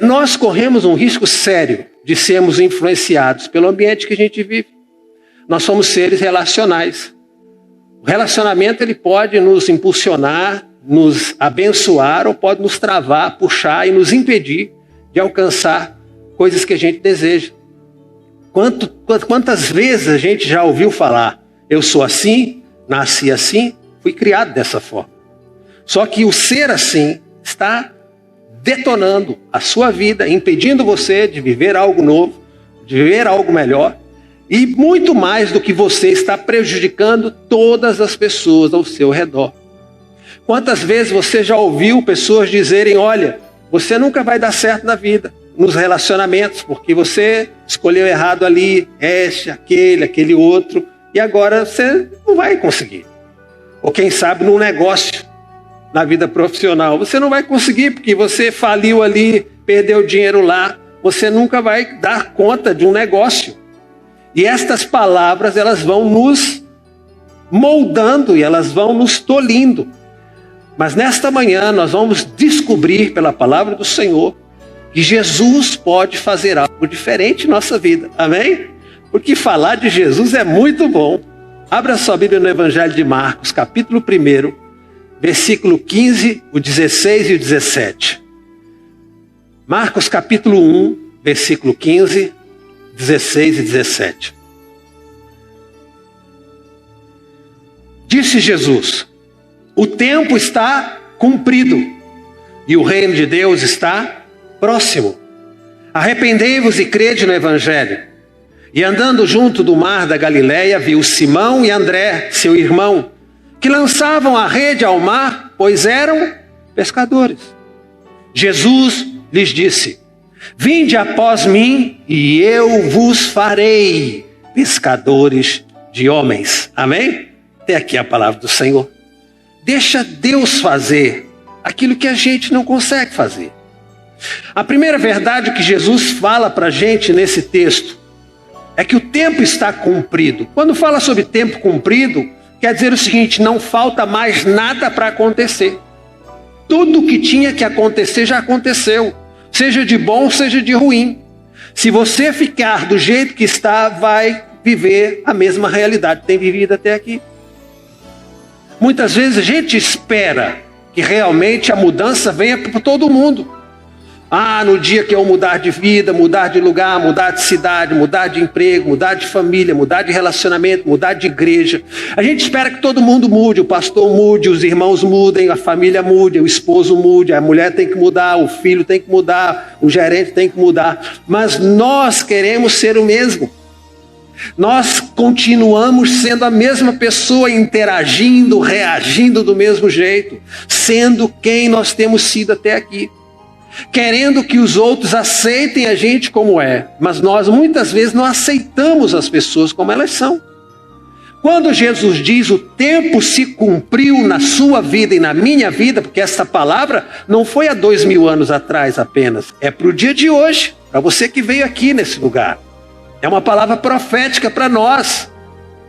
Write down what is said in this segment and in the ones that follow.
Nós corremos um risco sério de sermos influenciados pelo ambiente que a gente vive. Nós somos seres relacionais. O relacionamento ele pode nos impulsionar, nos abençoar ou pode nos travar, puxar e nos impedir de alcançar coisas que a gente deseja. Quantas vezes a gente já ouviu falar, eu sou assim, nasci assim, fui criado dessa forma. Só que o ser assim está detonando a sua vida, impedindo você de viver algo novo, de viver algo melhor, e muito mais do que você está prejudicando todas as pessoas ao seu redor. Quantas vezes você já ouviu pessoas dizerem, olha, você nunca vai dar certo na vida, nos relacionamentos, porque você escolheu errado ali, aquele outro, e agora você não vai conseguir. Ou quem sabe num negócio, na vida profissional, você não vai conseguir, porque você faliu ali, perdeu dinheiro lá, você nunca vai dar conta de um negócio. E estas palavras, elas vão nos moldando e elas vão nos tolhindo. Mas nesta manhã nós vamos descobrir pela palavra do Senhor que Jesus pode fazer algo diferente em nossa vida. Amém? Porque falar de Jesus é muito bom. Abra sua Bíblia no Evangelho de Marcos, capítulo 1, versículo 15, o 16 e o 17. Marcos capítulo 1, versículo 15, 16 e 17. Disse Jesus, o tempo está cumprido e o reino de Deus está próximo. Arrependei-vos e crede no Evangelho. E andando junto do mar da Galileia, viu Simão e André, seu irmão, que lançavam a rede ao mar, pois eram pescadores. Jesus lhes disse, vinde após mim e eu vos farei pescadores de homens. Amém? Até aqui a palavra do Senhor. Deixa Deus fazer aquilo que a gente não consegue fazer. A primeira verdade que Jesus fala para a gente nesse texto é que o tempo está cumprido. Quando fala sobre tempo cumprido, quer dizer o seguinte, não falta mais nada para acontecer. Tudo o que tinha que acontecer já aconteceu. Seja de bom, seja de ruim. Se você ficar do jeito que está, vai viver a mesma realidade que tem vivido até aqui. Muitas vezes a gente espera que realmente a mudança venha para todo mundo. No dia que eu mudar de vida, mudar de lugar, mudar de cidade, mudar de emprego, mudar de família, mudar de relacionamento, mudar de igreja. A gente espera que todo mundo mude, o pastor mude, os irmãos mudem, a família mude, o esposo mude, a mulher tem que mudar, o filho tem que mudar, o gerente tem que mudar. Mas nós queremos ser o mesmo. Nós continuamos sendo a mesma pessoa, interagindo, reagindo do mesmo jeito, sendo quem nós temos sido até aqui. Querendo que os outros aceitem a gente como é, mas nós muitas vezes não aceitamos as pessoas como elas são. Quando Jesus diz o tempo se cumpriu na sua vida e na minha vida, porque essa palavra não foi há 2000 anos atrás apenas, é para o dia de hoje, para você que veio aqui nesse lugar. É uma palavra profética para nós.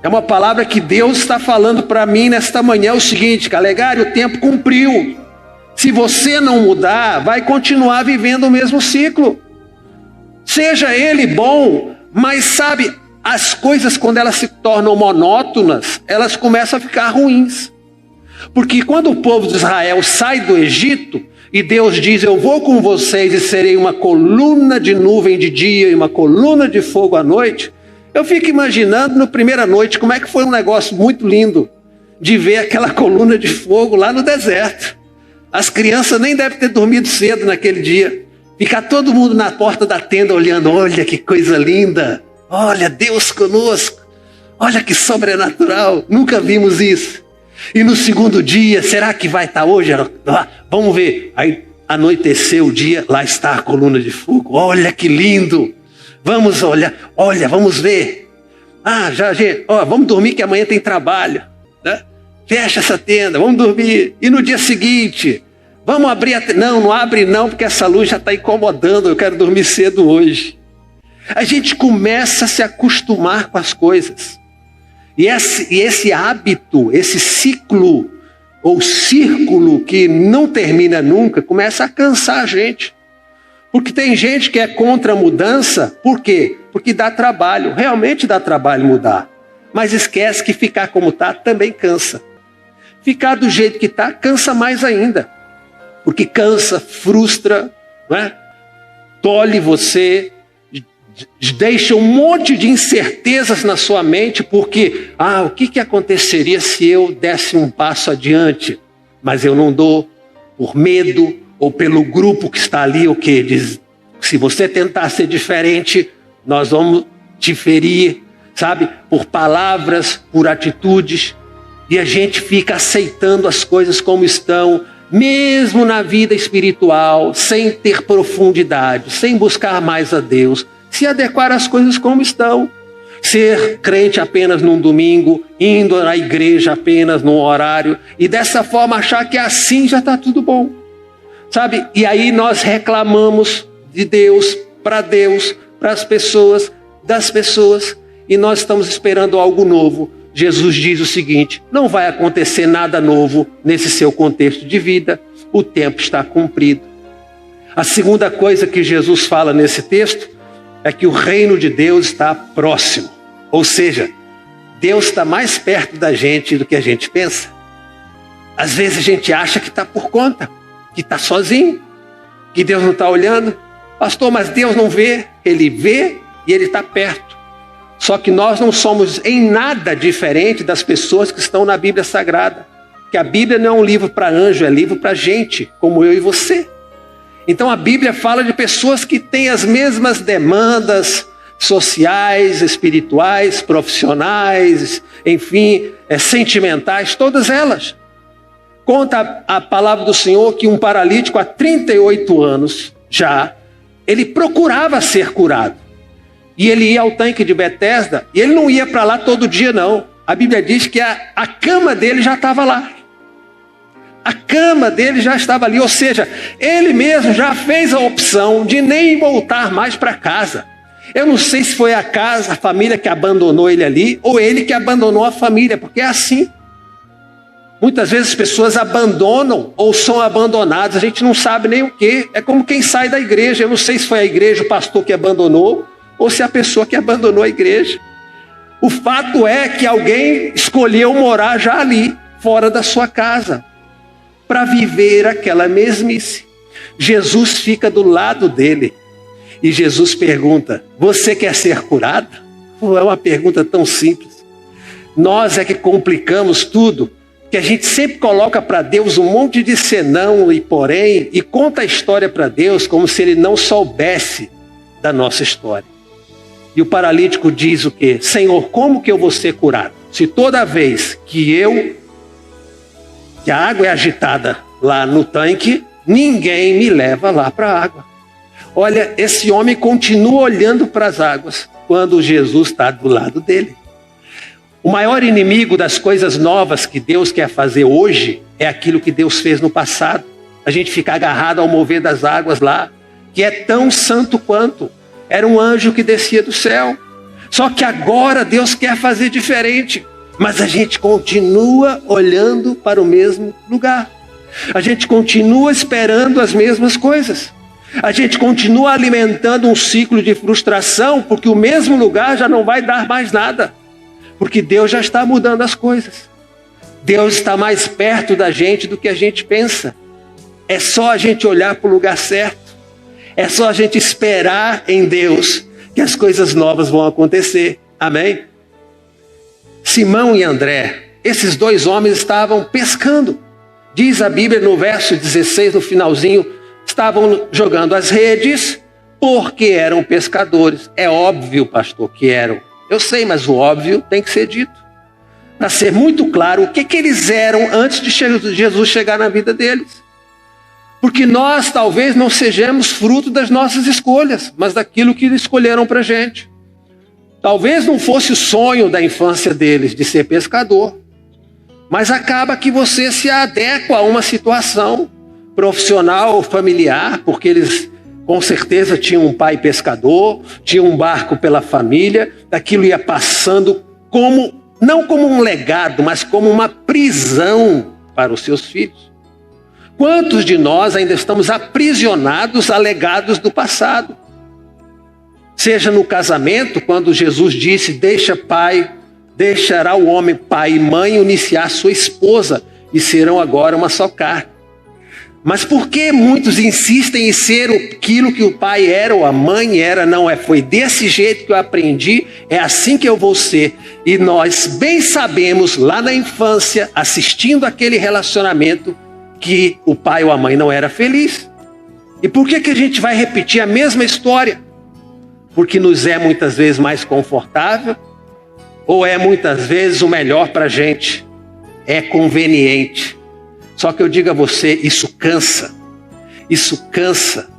É uma palavra que Deus está falando para mim nesta manhã, o seguinte, Calegari, o tempo cumpriu. Se você não mudar, vai continuar vivendo o mesmo ciclo. Seja ele bom, mas sabe, as coisas quando elas se tornam monótonas, elas começam a ficar ruins. Porque quando o povo de Israel sai do Egito, e Deus diz, eu vou com vocês e serei uma coluna de nuvem de dia e uma coluna de fogo à noite, eu fico imaginando na primeira noite como é que foi um negócio muito lindo de ver aquela coluna de fogo lá no deserto. As crianças nem devem ter dormido cedo naquele dia. Ficar todo mundo na porta da tenda olhando. Olha que coisa linda. Olha, Deus conosco. Olha que sobrenatural. Nunca vimos isso. E no segundo dia, será que vai estar hoje? Vamos ver. Aí anoiteceu o dia, lá está a coluna de fogo. Olha que lindo. Vamos olhar. Olha, vamos ver. Vamos dormir que amanhã tem trabalho. Né? Fecha essa tenda, vamos dormir. E no dia seguinte, vamos abrir a tenda. Não abre não, porque essa luz já está incomodando, eu quero dormir cedo hoje. A gente começa a se acostumar com as coisas. E esse hábito, esse ciclo, ou círculo que não termina nunca, começa a cansar a gente. Porque tem gente que é contra a mudança, por quê? Porque dá trabalho, realmente dá trabalho mudar. Mas esquece que ficar como está também cansa. Ficar do jeito que está cansa mais ainda. Porque cansa, frustra, não é? Tolhe você, deixa um monte de incertezas na sua mente, porque, o que aconteceria se eu desse um passo adiante? Mas eu não dou, por medo, ou pelo grupo que está ali, o que diz, se você tentar ser diferente, nós vamos te ferir, sabe? Por palavras, por atitudes, e a gente fica aceitando as coisas como estão, mesmo na vida espiritual, sem ter profundidade, sem buscar mais a Deus, se adequar às coisas como estão. Ser crente apenas num domingo, indo na igreja apenas num horário, e dessa forma achar que assim já está tudo bom. Sabe? E aí nós reclamamos de Deus, para as pessoas, das pessoas, e nós estamos esperando algo novo. Jesus diz o seguinte: não vai acontecer nada novo nesse seu contexto de vida, o tempo está cumprido. A segunda coisa que Jesus fala nesse texto é que o reino de Deus está próximo. Ou seja, Deus está mais perto da gente do que a gente pensa. Às vezes a gente acha que está por conta, que está sozinho, que Deus não está olhando. Pastor, mas Deus não vê. Ele vê e Ele está perto. Só que nós não somos em nada diferente das pessoas que estão na Bíblia Sagrada. Que a Bíblia não é um livro para anjo, é livro para gente, como eu e você. Então a Bíblia fala de pessoas que têm as mesmas demandas sociais, espirituais, profissionais, enfim, sentimentais, todas elas. Conta a palavra do Senhor que um paralítico há 38 anos já, ele procurava ser curado. E ele ia ao tanque de Betesda, e ele não ia para lá todo dia não. A Bíblia diz que a cama dele já estava lá. A cama dele já estava ali, ou seja, ele mesmo já fez a opção de nem voltar mais para casa. Eu não sei se foi a família que abandonou ele ali, ou ele que abandonou a família, porque é assim. Muitas vezes as pessoas abandonam ou são abandonadas, a gente não sabe nem o que. É como quem sai da igreja. Eu não sei se foi a igreja, o pastor que abandonou, ou se é a pessoa que abandonou a igreja. O fato é que alguém escolheu morar já ali, fora da sua casa, para viver aquela mesmice. Jesus fica do lado dele e Jesus pergunta: você quer ser curado? É uma pergunta tão simples. Nós é que complicamos tudo, que a gente sempre coloca para Deus um monte de senão e porém, e conta a história para Deus como se ele não soubesse da nossa história. E o paralítico diz o quê? Senhor, como que eu vou ser curado? Se toda vez que a água é agitada lá no tanque, ninguém me leva lá para a água. Olha, esse homem continua olhando para as águas quando Jesus está do lado dele. O maior inimigo das coisas novas que Deus quer fazer hoje é aquilo que Deus fez no passado. A gente fica agarrado ao mover das águas lá, que é tão santo quanto. Era um anjo que descia do céu. Só que agora Deus quer fazer diferente. Mas a gente continua olhando para o mesmo lugar. A gente continua esperando as mesmas coisas. A gente continua alimentando um ciclo de frustração, porque o mesmo lugar já não vai dar mais nada. Porque Deus já está mudando as coisas. Deus está mais perto da gente do que a gente pensa. É só a gente olhar para o lugar certo. É só a gente esperar em Deus que as coisas novas vão acontecer. Amém? Simão e André, esses dois homens estavam pescando. Diz a Bíblia no verso 16, no finalzinho, estavam jogando as redes porque eram pescadores. É óbvio, pastor, que eram. Eu sei, mas o óbvio tem que ser dito. Para ser muito claro o que eles eram antes de Jesus chegar na vida deles. Porque nós talvez não sejamos fruto das nossas escolhas, mas daquilo que escolheram para a gente. Talvez não fosse o sonho da infância deles de ser pescador, mas acaba que você se adequa a uma situação profissional ou familiar, porque eles com certeza tinham um pai pescador, tinham um barco pela família, aquilo ia passando não como um legado, mas como uma prisão para os seus filhos. Quantos de nós ainda estamos aprisionados a legados do passado? Seja no casamento, quando Jesus disse, deixará o homem pai e mãe uniciar sua esposa e serão agora uma só carne. Mas por que muitos insistem em ser aquilo que o pai era ou a mãe era? Não é, foi desse jeito que eu aprendi, é assim que eu vou ser. E nós bem sabemos, lá na infância, assistindo aquele relacionamento, que o pai ou a mãe não era feliz. E por que a gente vai repetir a mesma história? Porque nos é muitas vezes mais confortável, ou é muitas vezes o melhor para a gente? É conveniente. Só que eu digo a você, isso cansa. Isso cansa.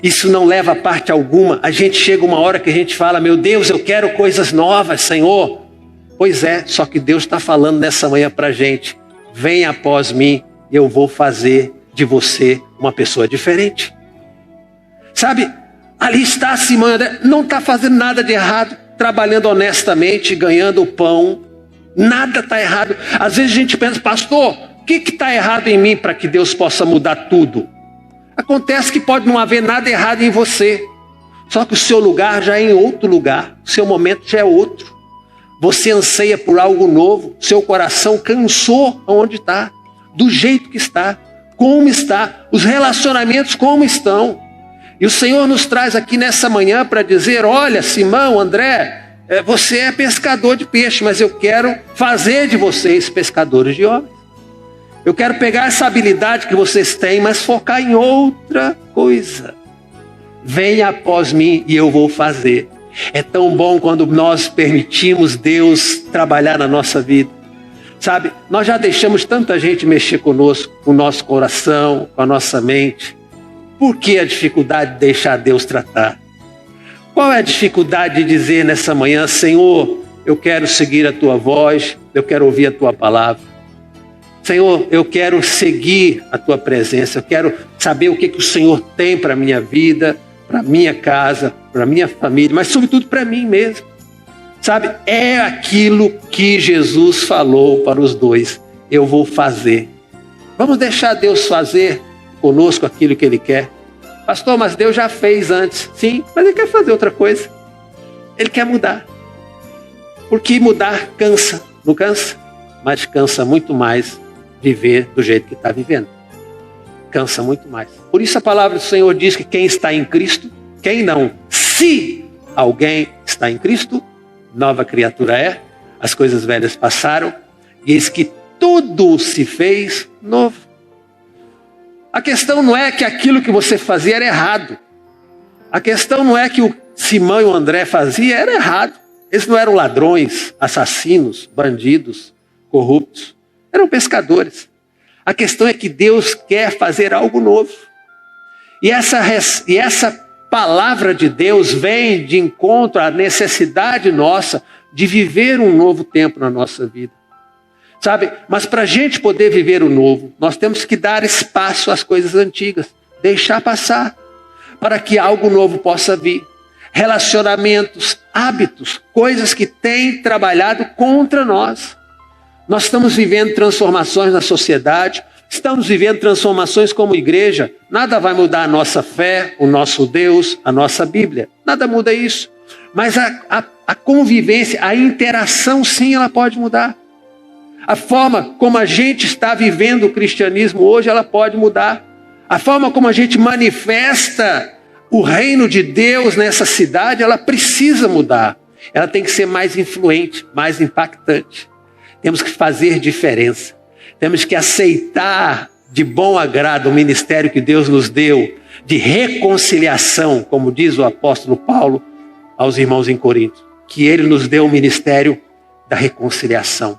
Isso não leva a parte alguma. A gente chega uma hora que a gente fala, meu Deus, eu quero coisas novas, Senhor. Pois é, só que Deus está falando nessa manhã para a gente. Venha após mim, e eu vou fazer de você uma pessoa diferente. Sabe, ali está Simão, não está fazendo nada de errado, trabalhando honestamente, ganhando o pão. Nada está errado. Às vezes a gente pensa, pastor, o que está errado em mim para que Deus possa mudar tudo? Acontece que pode não haver nada errado em você. Só que o seu lugar já é em outro lugar. O seu momento já é outro. Você anseia por algo novo. Seu coração cansou onde está. Do jeito que está. Como está. Os relacionamentos como estão. E o Senhor nos traz aqui nessa manhã para dizer, olha, Simão, André, você é pescador de peixe, mas eu quero fazer de vocês pescadores de homens. Eu quero pegar essa habilidade que vocês têm, mas focar em outra coisa. Venha após mim e eu vou fazer. É tão bom quando nós permitimos Deus trabalhar na nossa vida. Sabe, nós já deixamos tanta gente mexer conosco, com o nosso coração, com a nossa mente. Por que a dificuldade de deixar Deus tratar? Qual é a dificuldade de dizer nessa manhã, Senhor, eu quero seguir a tua voz, eu quero ouvir a tua palavra. Senhor, eu quero seguir a tua presença, eu quero saber o que o Senhor tem para a minha vida, para a minha casa, para a minha família, mas sobretudo para mim mesmo. Sabe, é aquilo que Jesus falou para os dois, eu vou fazer. Vamos deixar Deus fazer conosco aquilo que Ele quer. Pastor, mas Deus já fez antes. Sim, mas Ele quer fazer outra coisa. Ele quer mudar. Porque mudar cansa, não cansa? Mas cansa muito mais viver do jeito que está vivendo. Cansa muito mais. Por isso a palavra do Senhor diz que quem está em Cristo, quem não, se alguém está em Cristo, nova criatura é, as coisas velhas passaram, e eis que tudo se fez novo. A questão não é que aquilo que você fazia era errado. A questão não é que o Simão e o André faziam era errado. Eles não eram ladrões, assassinos, bandidos, corruptos. Eram pescadores. A questão é que Deus quer fazer algo novo. E essa palavra de Deus vem de encontro à necessidade nossa de viver um novo tempo na nossa vida. Sabe? Mas para a gente poder viver o novo, nós temos que dar espaço às coisas antigas. Deixar passar. Para que algo novo possa vir. Relacionamentos, hábitos, coisas que têm trabalhado contra nós. Nós estamos vivendo transformações na sociedade, estamos vivendo transformações como igreja. Nada vai mudar a nossa fé, o nosso Deus, a nossa Bíblia. Nada muda isso. Mas a convivência, a interação, sim, ela pode mudar. A forma como a gente está vivendo o cristianismo hoje, ela pode mudar. A forma como a gente manifesta o reino de Deus nessa cidade, ela precisa mudar. Ela tem que ser mais influente, mais impactante. Temos que fazer diferença. Temos que aceitar de bom agrado o ministério que Deus nos deu de reconciliação, como diz o apóstolo Paulo aos irmãos em Corinto, que ele nos deu o ministério da reconciliação,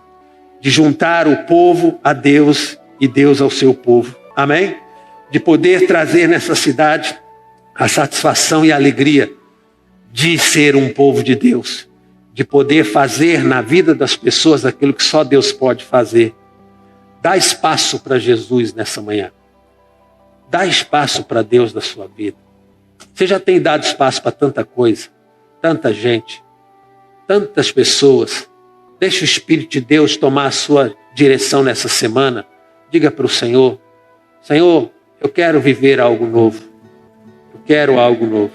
de juntar o povo a Deus e Deus ao seu povo. Amém? De poder trazer nessa cidade a satisfação e a alegria de ser um povo de Deus, de poder fazer na vida das pessoas aquilo que só Deus pode fazer. Dá espaço para Jesus nessa manhã. Dá espaço para Deus na sua vida. Você já tem dado espaço para tanta coisa, tanta gente, tantas pessoas. Deixa o Espírito de Deus tomar a sua direção nessa semana. Diga para o Senhor, Senhor, eu quero viver algo novo. Eu quero algo novo.